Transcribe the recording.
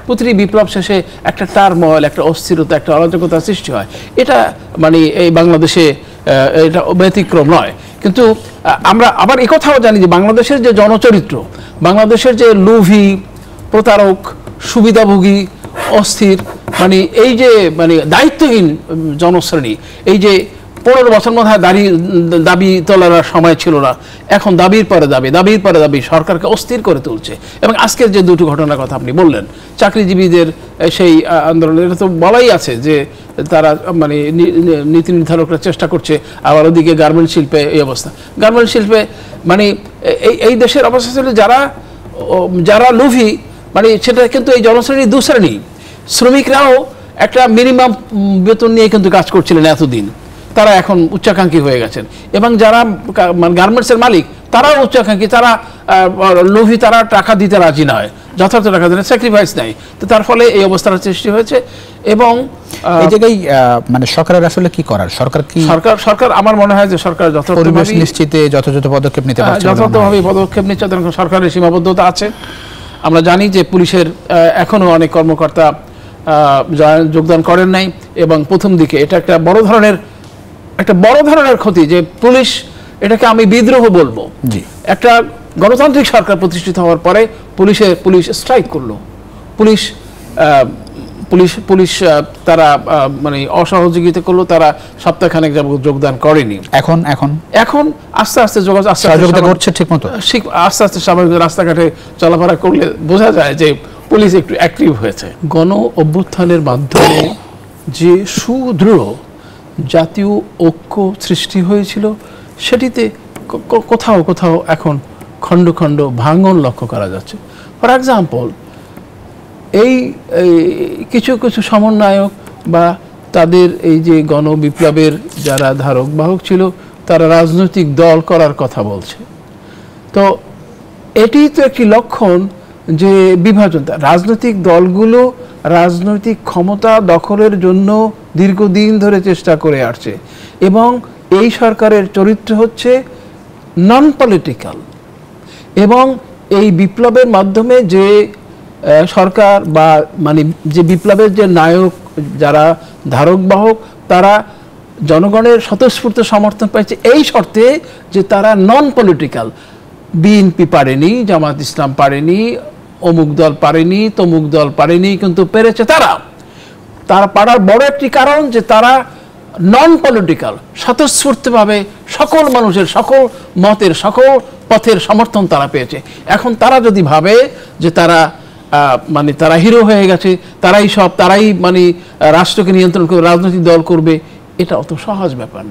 প্রতিটি বিপ্লব শেষে একটা টার্ময়েল, একটা অস্থিরতা, একটা অরাজকতা সৃষ্টি হয়। এটা মানে এই বাংলাদেশে এটা ব্যতিক্রম নয়। কিন্তু আমরা আবার এই কথাও জানি যে বাংলাদেশের যে জনচরিত্র, বাংলাদেশের যে লোভী, প্রতারক, সুবিধাভোগী, অস্থির, মানে এই যে মানে দায়িত্বহীন জনশ্রেণী, এই যে 15 বছর মধ্যে দাবি তোলার সময় ছিল না, এখন দাবির পরে দাবি, দাবির পরে দাবি সরকারকে অস্থির করে তুলছে। এবং আজকের যে দুটো ঘটনার কথা আপনি বললেন, চাকরিজীবীদের সেই আন্দোলন, এটা তো বলাই আছে যে তারা মানে নীতি নির্ধারকরা চেষ্টা করছে, আবার ওদিকে গার্মেন্ট শিল্পে এই অবস্থা। গার্মেন্ট শিল্পে মানে এই দেশের অবস্থা ছিল যারা লোভী, মানে সেটা কিন্তু এই জনশ্রেণী দুশ্রেণী। শ্রমিকরাও একটা মিনিমাম বেতন নিয়ে কিন্তু কাজ করছিলেন এতদিন, তারা এখন উচ্চাকাঙ্ক্ষী হয়ে গেছেন। এবং যারা গার্মেন্টসের মালিক তারাও উচ্চাকাঙ্ক্ষী, তারা লোভী, তারা টাকা দিতে রাজি নয়, যথার্থ টাকা দিতে স্যাক্রিফাইস নেয়। তো তার ফলে এই অবস্থার সৃষ্টি হয়েছে। এবং এই জায়গায় মানে সরকারের আসলে কি করার, সরকার আমার মনে হয় যে সরকার যথাযথভাবে নিশ্চিতে যথাযথ পদক্ষেপ নিতে পারছে, যথাযথভাবে পদক্ষেপ নিচ্ছে। সরকারের সীমাবদ্ধতা আছে। আমরা জানি যে পুলিশের এখনো অনেক কর্মকর্তা যোগদান করেন নাই, এবং প্রথম দিকে এটা একটা বড় ধরনের ক্ষতি যে পুলিশ, এটাকে আমি বিদ্রোহ বলবো। একটা গণতান্ত্রিক সরকার প্রতিষ্ঠিত হওয়ার পরে পুলিশ স্ট্রাইক করলো, পুলিশ তারা মানে অসহযোগিতা করলো, তারা সপ্তাহখানেক যাবত যোগদান করেনি। এখন আস্তে আস্তে সহযোগিতা করছে, ঠিক মতো আস্তে আস্তে স্বাভাবিক রাস্তাঘাটে চলাফেরা করলে বোঝা যায় যে পুলিশ একটু অ্যাক্টিভ হয়েছে। গণ অভ্যুত্থানের মাধ্যমে যে সুদৃঢ় জাতীয় ঐক্য সৃষ্টি হয়েছিল, সেটিতে কোথাও কোথাও এখন খণ্ড খণ্ড ভাঙন লক্ষ্য করা যাচ্ছে। ফর এক্সাম্পল, এই কিছু কিছু সমন্বয়ক বা তাদের এই যে গণবিপ্লবের যারা ধারক বাহক ছিল, তারা রাজনৈতিক দল করার কথা বলছে। তো এটি তো একটি লক্ষণ যে বিভাজন। রাজনৈতিক দলগুলো রাজনৈতিক ক্ষমতা দখলের জন্য দীর্ঘদিন ধরে চেষ্টা করে আসছে, এবং এই সরকারের চরিত্র হচ্ছে নন পলিটিক্যাল। এবং এই বিপ্লবের মাধ্যমে যে সরকার বা মানে যে বিপ্লবের যে নায়ক, যারা ধারক বাহক, তারা জনগণের স্বতঃস্ফূর্ত সমর্থন পাইছে এই শর্তে যে তারা নন পলিটিক্যাল। বিএনপি পারেনি, জামাত ইসলাম পারেনি, অমুক দল পারেনি, তমুক দল পারেনি, কিন্তু পেরেছে তারা পারার বড় একটি কারণ যে তারা নন পলিটিক্যাল, স্বতঃস্ফূর্তভাবে সকল মানুষের, সকল মতের, সকল পথের সমর্থন তারা পেয়েছে। এখন তারা যদি ভাবে যে তারা মানে তারা হিরো হয়ে গেছে, তারাই মানে রাষ্ট্রকে নিয়ন্ত্রণ করে রাজনৈতিক দল করবে, এটা অত সহজ ব্যাপার না।